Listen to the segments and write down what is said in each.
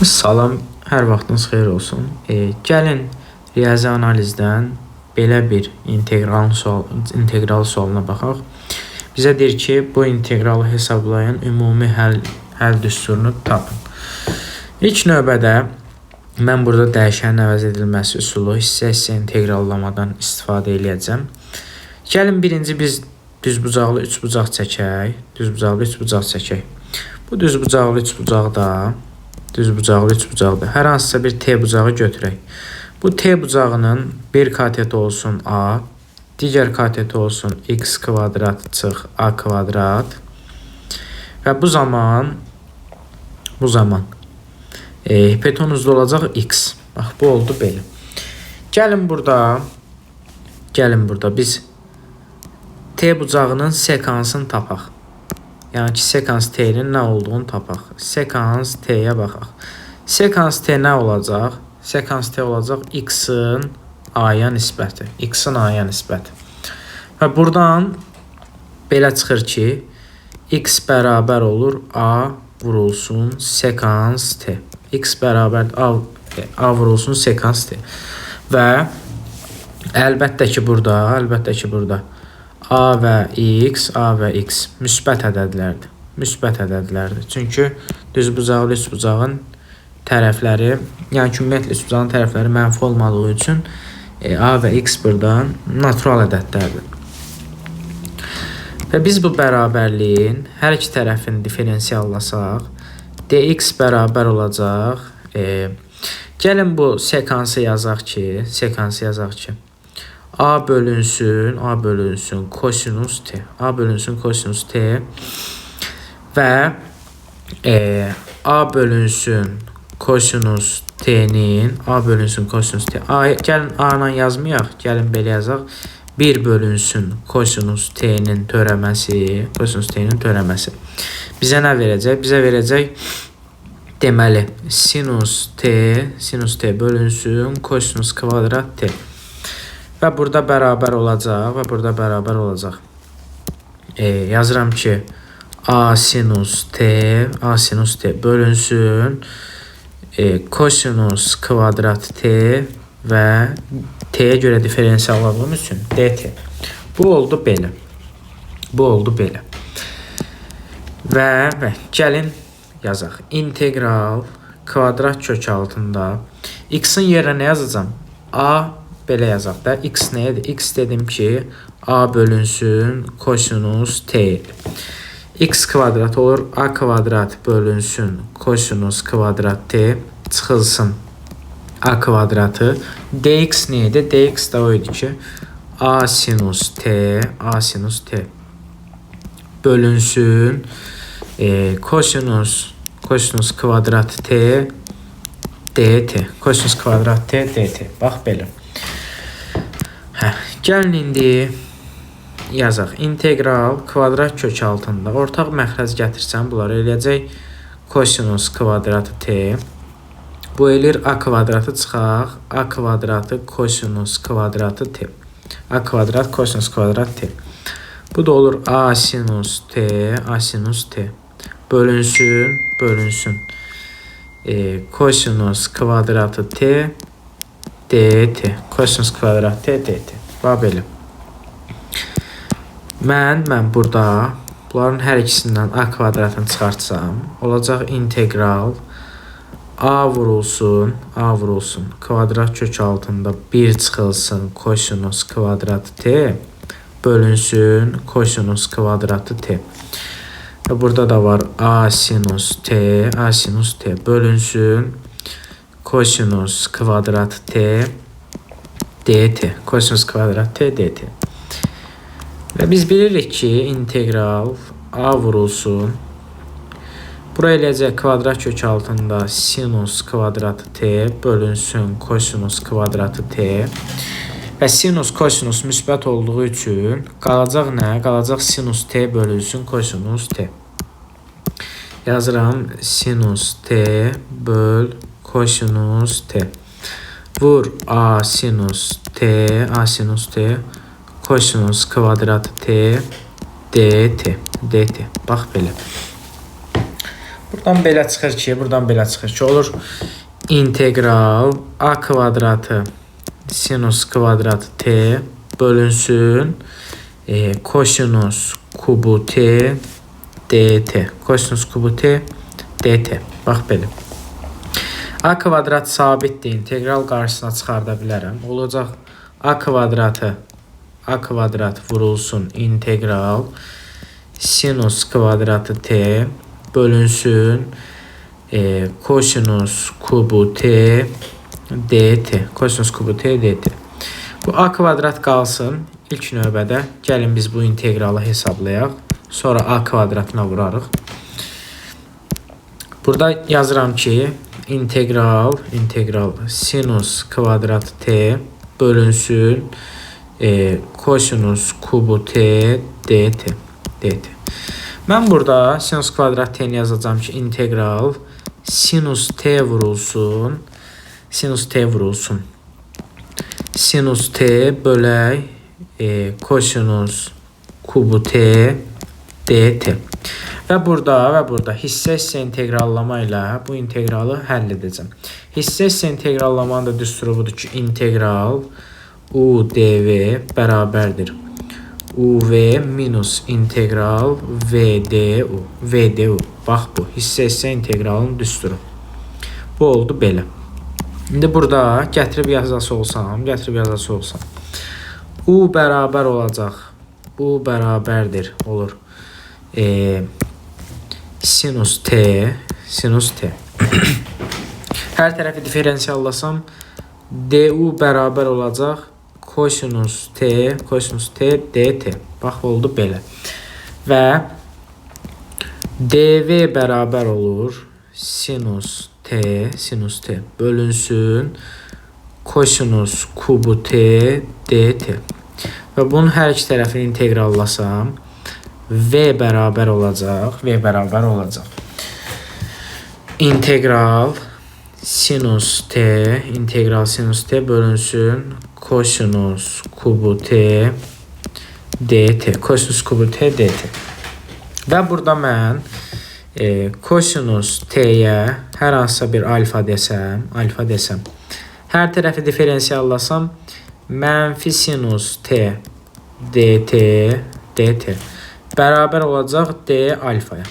Salam, hər vaxtınız xeyir olsun. Gəlin riyazi analizdən belə bir integral sualına baxaq. Bizə deyir ki, bu integralı hesablayan ümumi həll düsturunu tapın. İlk növbədə mən burada dəyişənin əvəz edilməsi üsulu hissə-hissə integrallamadan istifadə edəcəm. Gəlin birinci biz düzbucaqlı üçbucaq çəkək. Bu düzbucaqlı üçbucaqda hər hansısa bir T bucağı götürək. Bu T bucağının bir kateti olsun A, digər kateti olsun x kvadrat çıx A kvadrat və bu zaman hipotenuzda olacaq x. Bax, bu oldu belə. Gəlin burada biz T bucağının sekansını tapaq. Yəni ki, sekans T'nin nə olduğunu tapaq. Sekans T'yə baxaq. Sekans T nə olacaq? Sekans T olacaq x-in A-ya nisbəti. Və buradan belə çıxır ki, x bərabər olur A vurulsun sekans T. X bərabər A vurulsun sekans T. Və əlbəttə ki, burada A və X müsbət ədədlərdir. Çünki düzbucaqlı üçbucağın tərəfləri, yəni ki, ümumiyyətlə üçbucağın tərəfləri mənfi olmadığı üçün A və X buradan natural ədədlərdir. Və biz bu bərabərliyin hər iki tərəfini diferensiallasaq, dx bərabər olacaq. Gəlin bu sekansı yazaq ki, A bölünsün kosinus T və A bölünsün kosinus T'nin gəlin A-la yazmayaq, gəlin belə yazaq. 1 bölünsün kosinus T'nin törəməsi bizə nə verəcək? Bizə verəcək deməli sinus T bölünsün kosinus kvadrat T. Və burada bərabər olacaq. Yazıram ki, A sinus T bölünsün kosinus kvadrat T və T'yə görə diferensialladığım üçün dt. Bu oldu belə. Və gəlin yazaq. İntegral kvadrat kök altında x-in yerinə nə yazacağım? A belə yazaq da, x nədir? X dedim ki, A bölünsün kosinus T. X kvadrat olur, A kvadrat bölünsün kosinus kvadrat T çıxılsın A kvadratı. Dx neydi? Dx da o idi ki, A sinus T bölünsün kosinus kvadrat T dt. Kosinus kvadrat T dt. Bax belə. Gəlin indi yazaq. İntegral kvadrat kök altında ortaq məxrəc gətirsən, bunları eləyəcək kosinus kvadratı T. Bu eləyir A kvadratı çıxaq. A kvadratı kosinus kvadratı T. A kvadrat kosinus kvadrat T. Bu da olur A sinus T bölünsün kosinus kvadratı T dt. Kosinus kvadrat T dt. Bax belə. Mən burada bunların hər ikisindən A kvadratını çıxartsam, olacaq integral A vurulsun kvadrat kök altında 1 çıxılsın kosinus kvadratı T bölünsün kosinus kvadratı T. Və burada da var A sinus T bölünsün kosinus kvadrat T dt. Kosinus kvadrat T dt. Və biz bilirik ki, integral A vurulsun. Buraya eləyəcək kvadrat kök altında sinus kvadratı T bölünsün kosinus kvadratı T. Və sinus kosinus müsbət olduğu üçün qalacaq nə? Qalacaq sinus T bölünsün kosinus T. Yazıram sinus T böl kosinus T. Vur A sinus T kosinus kvadratı T dt. Bax belə. Buradan belə çıxır ki, olur integral a kvadratı sinus kvadratı t bölünsün kosinus kubu t dt. Kosinus kubu t dt. Bax belə. A kvadrat sabitdir. İntegral qarşısına çıxarda bilərəm. Olacaq a kvadrat vurulsun integral sinus kvadratı t bölünsün kosinus kubu t dt. Kosinus kubu t dt. Bu a kvadrat qalsın. İlk növbədə gəlin biz bu integralı hesablayaq. Sonra a kvadratına vurarıq. Burada yazıram ki integral sinus kvadratı t bölünsün kosinus kubu t dt. Mən burada sinus kvadrat t'ni yazacağım ki integral sinus t vurulsun sinus t bölək kosinus kubu t dt. Və burada hissə integrallama ilə bu integralı həll edəcəm. Hissə integrallamanın da düsturu budur ki integral u dv bərabərdir uv minus integral vdu. Bax bu hissə integralın düsturu. Bu oldu belə. İndi burada gətirib yazası olsam u bərabər olacaq. U bərabərdir olur sinus t. Hər tərəfi diferensiyallasam du bərabər olacaq kosinus t dt. Bax oldu belə. Və dv bərabər olur sinus t bölünsün kosinus kubu t dt. Və bunun hər iki tərəfini integrallasam v bərabər olacaq. İntegral sinus t bölünsün kosinus kubu t dt. Və burada mən kosinus t'yə hər hansısa bir alfa desəm, hər tərəfi diferensiyallasam mənfi sinus t dt bərabər olacaq d alfaya.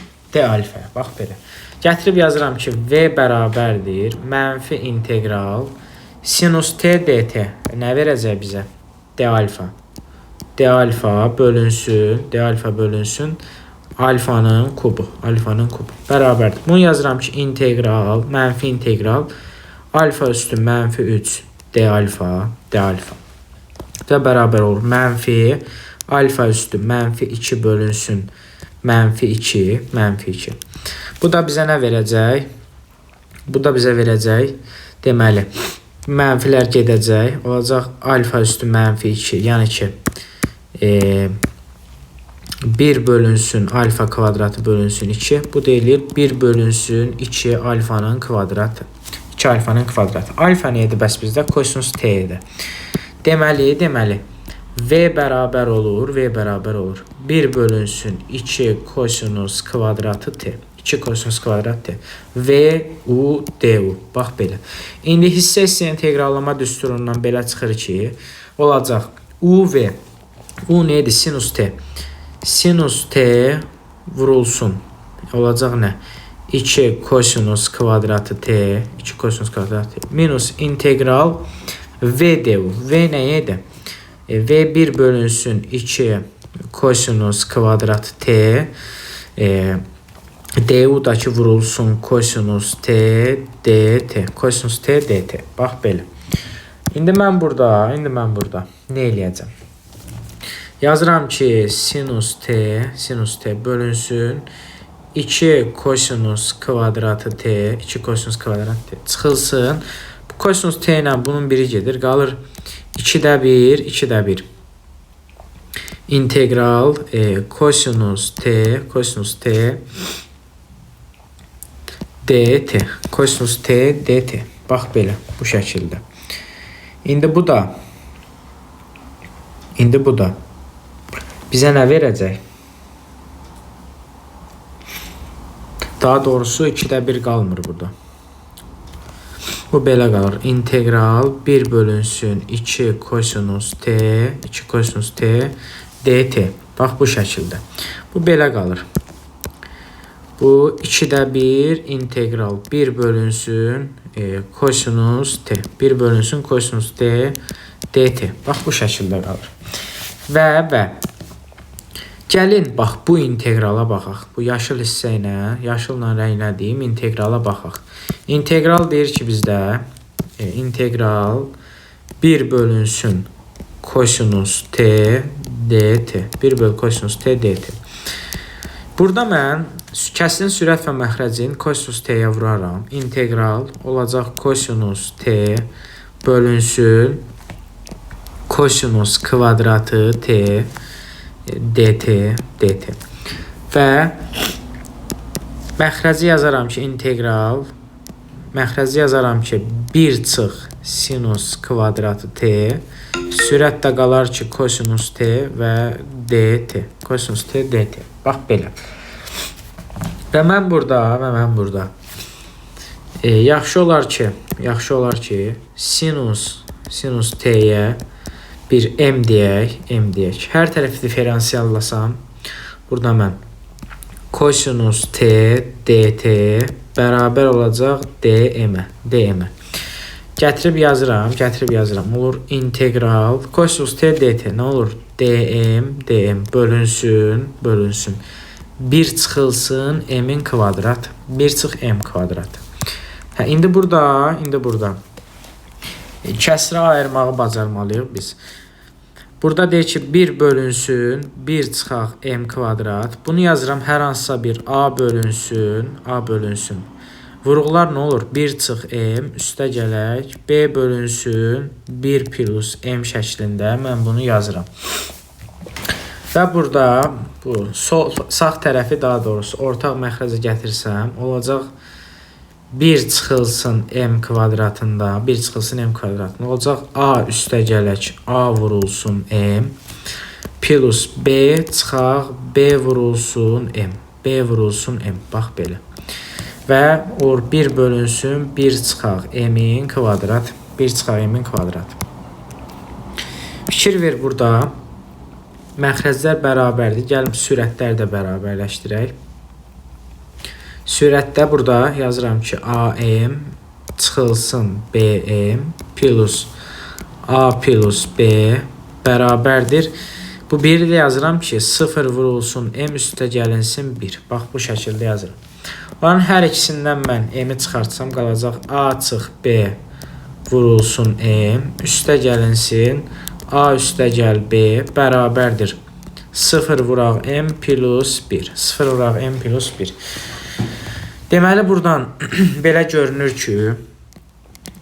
Bax belə. Gətirib yazıram ki v bərabərdir mənfi integral sinus t dt nə verəcək bizə? d alfa bölünsün alfanın kubu bərabərdir. Bunu yazıram ki integral mənfi integral alfa üstü mənfi 3 d alfa və bərabər olur mənfi alfa üstü mənfi 2 bölünsün mənfi 2. Bu da bizə nə verəcək? Deməli mənfilər gedəcək. Olacaq alfa üstü mənfi 2. Yəni ki 1 bölünsün alfa kvadratı bölünsün 2. Bu deyilir 1 bölünsün 2 alfanın kvadratı. 2 alfanın kvadratı. Alfa neydi bəs bizdə? Kosinus t'dir. Deməli v bərabər olur. 1 bölünsün 2 kosinus kvadratı t. V u du. Bax belə. İndi hissə integrallama düsturundan belə çıxır ki, olacaq u neydi? Sinus t vurulsun. Olacaq nə? 2 kosinus kvadratı t minus integral v du. V nəyədir? V 1 bölünsün 2 kosinus kvadratı t du-dakı vurulsun kosinus t dt. Bax belə. İndi mən burada nə eləyəcəm? Yazıram ki sinus t bölünsün 2 kosinus kvadratı t çıxılsın. Bu kosinus t ilə bunun biri gedir. Qalır 2'də 1. İntegral kosinus t dt. Bax belə bu şəkildə. İndi bu da bizə nə verəcək? Daha doğrusu 2'də 1 qalmır burada. Bu belə qalır. İntegral 1 bölünsün 2 kosinus t, 2 kosinus t dt. Bax bu şəkildə. Bu belə qalır. Bu 2'də 1 integral 1 bölünsün kosinus t. 1 bölünsün kosinus t dt. Bax bu şəkildə qalır. Və gəlin bax bu integrala baxaq. Bu yaşıl hissə ilə, yaşılla rənglədiyim integrala baxaq. İntegral deyir ki bizdə integral 1 bölünsün kosinus t dt. 1 bölü kosinus t dt. Burada mən kəsrin sürət və məxrəcin kosinus t-yə vuraram. İntegral olacaq kosinus t bölünsün kosinus kvadratı t dt. Və məxrəci yazaram ki integral, məxrəci yazaram ki 1 çıx sinus kvadratı t, sürət də qalar ki kosinus t və dt. Kosinus t dt. Bax belə. Və mən burada yaxşı olar ki sinus t-yə bir m deyək. Hər tərəfi diferensiyallasam, burada mən kosinus t dt bərabər olacaq dm. Gətirib yazıram. Olur integral kosinus t dt nə olur? dm bölünsün 1 çıxılsın m'in kvadrat. 1 çıx m kvadrat. İndi burada kəsrə ayırmağı bacarmalıyıq biz. Burada deyir ki 1 bölünsün 1 çıxaq m kvadrat. Bunu yazıram hər hansısa bir a bölünsün. Vuruqlar nə olur? 1 çıx m üstə gələk b bölünsün 1 plus m şəklində mən bunu yazıram. Və burada bu sağ tərəfi daha doğrusu ortaq məxrəcə gətirsəm olacaq 1 çıxılsın m kvadratında olacaq a üstə gələk a vurulsun m plus b çıxaq b vurulsun m. Bax belə. Və or 1 bölünsün 1 çıxaq m'in kvadrat. Fikir ver burada. Məxrəclər bərabərdir. Gəlin sürətləri də bərabərləşdirək. Sürətdə burada yazıram ki am çıxılsın bm plus a plus b bərabərdir. Bu 1-i də yazıram ki 0 vurulsun m üstə gəlinsin 1. Bax bu şəkildə yazıram. Onların hər ikisindən mən m-i çıxartsam qalacaq a çıx b vurulsun m üstə gəlinsin a üstə gəl b bərabərdir 0 vuraq m plus 1. Deməli buradan belə görünür ki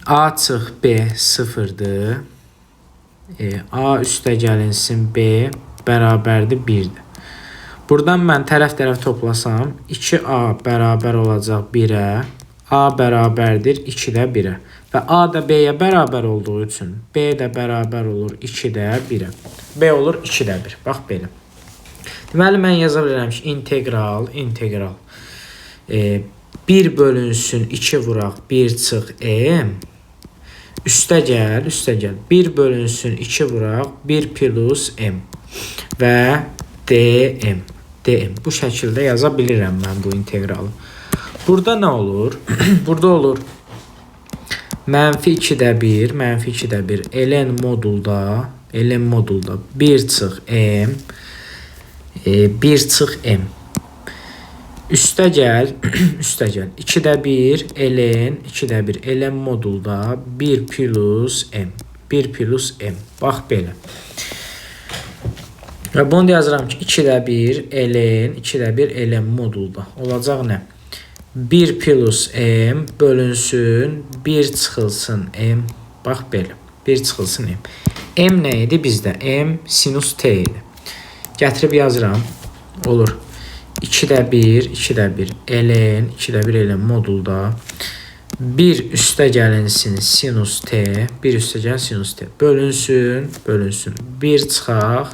a çıx b 0'dır. A üstə gəlinsin b bərabərdir 1'dir. Buradan mən tərəf toplasam 2a bərabər olacaq 1'ə, a bərabərdir 2-də 1'ə. Və a da b-yə bərabər olduğu üçün b də bərabər olur 2-də 1'ə. B olur 2-də 1. Bax belə. Deməli mən yaza bilərəm ki integral 1 bölünsün 2 vuraq 1 çıx m üstə gəl 1 bölünsün 2 vuraq 1 plus m və dm. Bu şəkildə yaza bilirəm mən bu integralı. Burada nə olur? Burada olur -2-də 1 ln modulda 1 çıx m 1 çıx m üstə gəl 2-də 1 ln modulda 1 plus m. Bax belə. Və bunu da yazıram ki 2-də 1 ln modulda olacaq nə? 1 plus m bölünsün 1 çıxılsın m. Bax belə. 1 çıxılsın m. M nə idi bizdə? M sinus t idi. Gətirib yazıram. Olur. 2-də 1 ln modulda 1 üstə gəlinsin sinus t. 1 üstə gəlin sinus t. Bölünsün. 1 çıxaq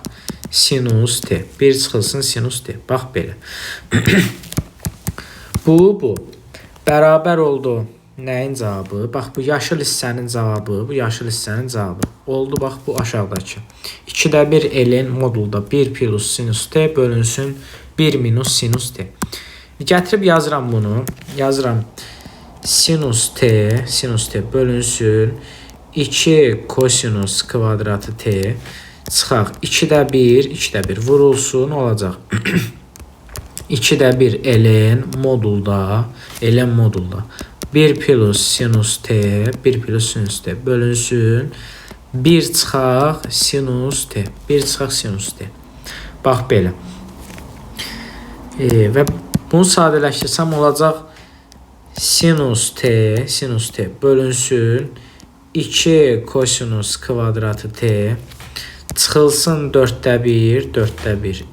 sinus t. 1 çıxılsın sinus t. Bax belə. Bu bərabər oldu. Nəyin cavabı? Bax, bu yaşıl hissənin cavabı, bu yaşıl hissənin cavabı. Oldu, bax, bu aşağıdakı. 2də 1 ln modulda 1 plus sinus t bölünsün 1 minus sinus t. Gətirib yazıram bunu. Yazıram sinus t bölünsün 2 kosinus kvadratı t. Çıxaq 2də 1 vurulsun, olacaq. 2də 1 ln modulda 1 plus sinus t bölünsün 1 çıxaq sinus t. Bax belə. Və bunu sadələşdirsəm olacaq sinus t bölünsün 2 kosinus kvadratı t çıxılsın 4də 1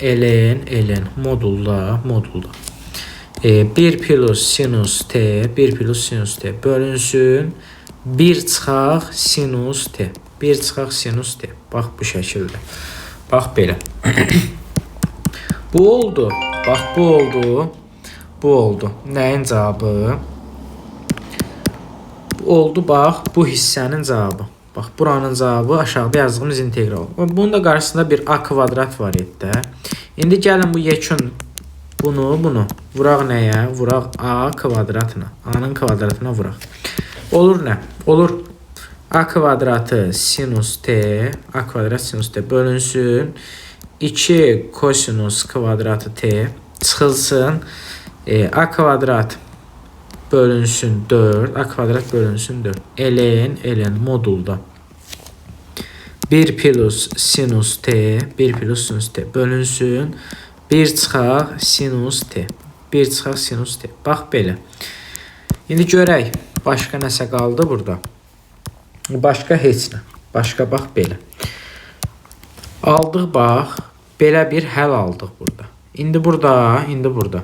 ln modulda 1 plus sinus t bölünsün 1 çıxaq sinus t. Bax, bu şəkildə. Bax, belə. Bu oldu. Bax, bu oldu. Nəyin cavabı? Bu oldu, bax, bu hissənin cavabı. Bax, buranın cavabı aşağıda yazdığımız integral. Bunun da qarşısında bir a kvadrat var idi. İndi gəlin bu yekun bunu vuraq nəyə? Vuraq a kvadratına. A-nın kvadratına vuraq. Olur nə? Olur a kvadratı sinus t bölünsün 2 kosinus kvadratı t çıxılsın a kvadrat bölünsün 4 ln modulda 1 plus sinus t bölünsün 1 çıxaq sinus t. Bax, belə. İndi görək, başqa nəsə qaldı burada. Başqa heç nə. Başqa, bax, belə. Aldıq, bax, belə bir həll aldıq burada. İndi burada.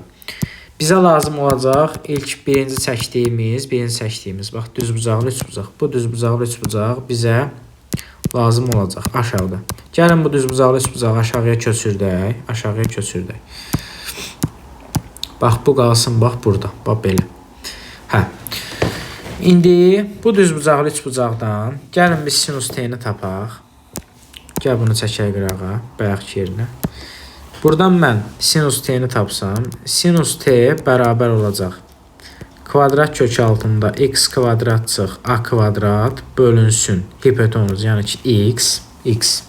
Bizə lazım olacaq ilk birinci çəkdiyimiz, bax, düzbucaqlı üçbucaq. Bu düzbucaqlı üçbucaq bizə lazım olacaq aşağıda. Gəlin bu düzbucaqlı üçbucağı aşağıya köçürdək. Bax, bu qalsın, bax, burada. Bax, belə. İndi bu düzbucaqlı üçbucaqdan gəlin biz sinus t-ni tapaq. Gəl bunu çəkək qırağa, bayaqki yerinə. Buradan mən sinus t-ni tapsam, sinus t bərabər olacaq. Kvadrat kök altında x kvadrat çıx a kvadrat bölünsün hipotenuz, yəni ki x.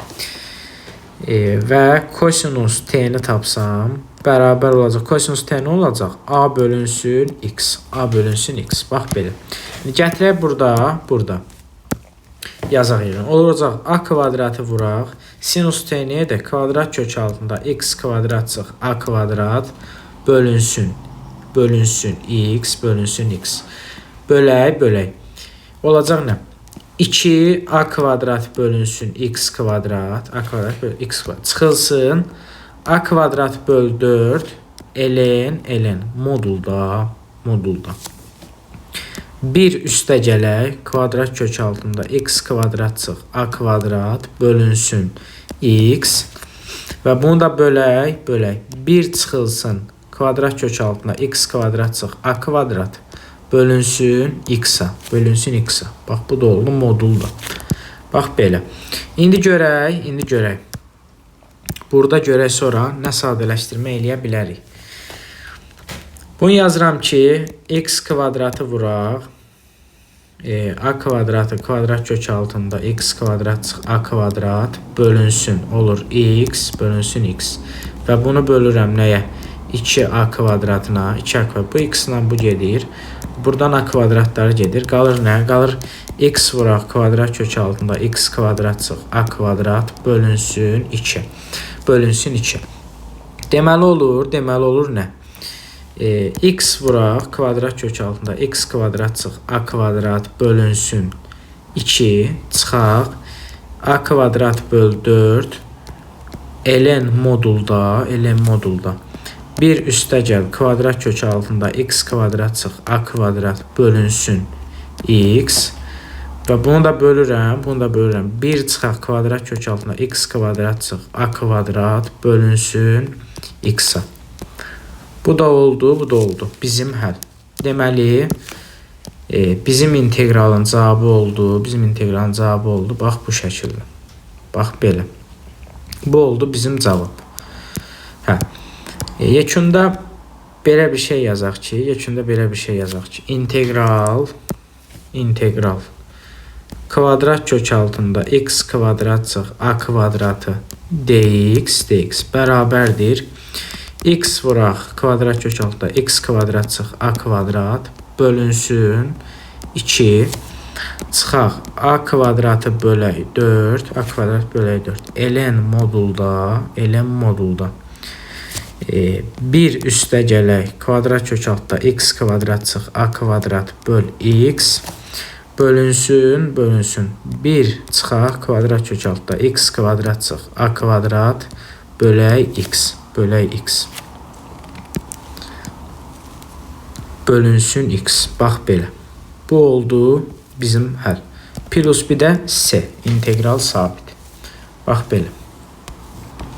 Və kosinus t-ni tapsam, bərabər olacaq. Kosinus t nə olacaq? A bölünsün x. Bax, belə. Gətirək burada. Yazaq yerine. Olacaq a kvadratı vuraq. Sinus t nədir? Kvadrat kök altında x kvadrat çıx a kvadrat bölünsün x. Bölək. Olacaq nə? 2 a kvadrat bölünsün x kvadrat. Çıxılsın a kvadrat böl 4 ln modulda 1 üstə gələk, kvadrat kök altında x kvadrat çıx a kvadrat bölünsün x və bunu da bölək. 1 çıxılsın kvadrat kök altında x kvadrat çıx a kvadrat bölünsün x-a. Bax, bu da oldu modulda. Bax, belə. İndi görək. Burada görək sonra nə sadələşdirmə eləyə bilərik. Bunu yazıram ki, x kvadratı vuraq. A kvadratı kvadrat kök altında x kvadrat çıx a kvadrat bölünsün olur x bölünsün x. Və bunu bölürəm nəyə? 2a kvadratına. Bu x-la bu gedir. Buradan a kvadratları gedir. Qalır nə? Qalır x vuraq kvadrat kök altında x kvadrat çıx a kvadrat bölünsün 2. Deməli olur nə? X vuraq kvadrat kök altında x kvadrat çıx a kvadrat bölünsün 2 çıxaq a kvadrat böl 4 ln modulda 1 üstə gəl kvadrat kök altında x kvadrat çıx a kvadrat bölünsün x və bunu da bölürəm 1 çıxaq kvadrat kök altında x kvadrat çıx a kvadrat bölünsün x-a. Bu da oldu, bu da oldu. Bizim həll. Deməli, bizim integralın cavabı oldu. Bizim integralın cavabı oldu. Bax bu şəkildə. Bax belə. Bu oldu bizim cavab. Hə. Yekunda belə bir şey yazaq ki, integral kvadrat kök altında x kvadrat çıx a kvadratı dx bərabərdir. X vuraq kvadrat kök altında x kvadrat çıx a kvadrat bölünsün 2 çıxaq a kvadratı bölək 4 a kvadrat bölək 4 ln modulda 1 üstə gələk kvadrat kök altında x kvadrat çıx a kvadrat böl x bölünsün 1 çıxaq kvadrat kök altında x kvadrat çıx a kvadrat bölək x bölünsün x. Bax belə. Bu oldu bizim həll. Plus bir də s integral sabit. Bax belə.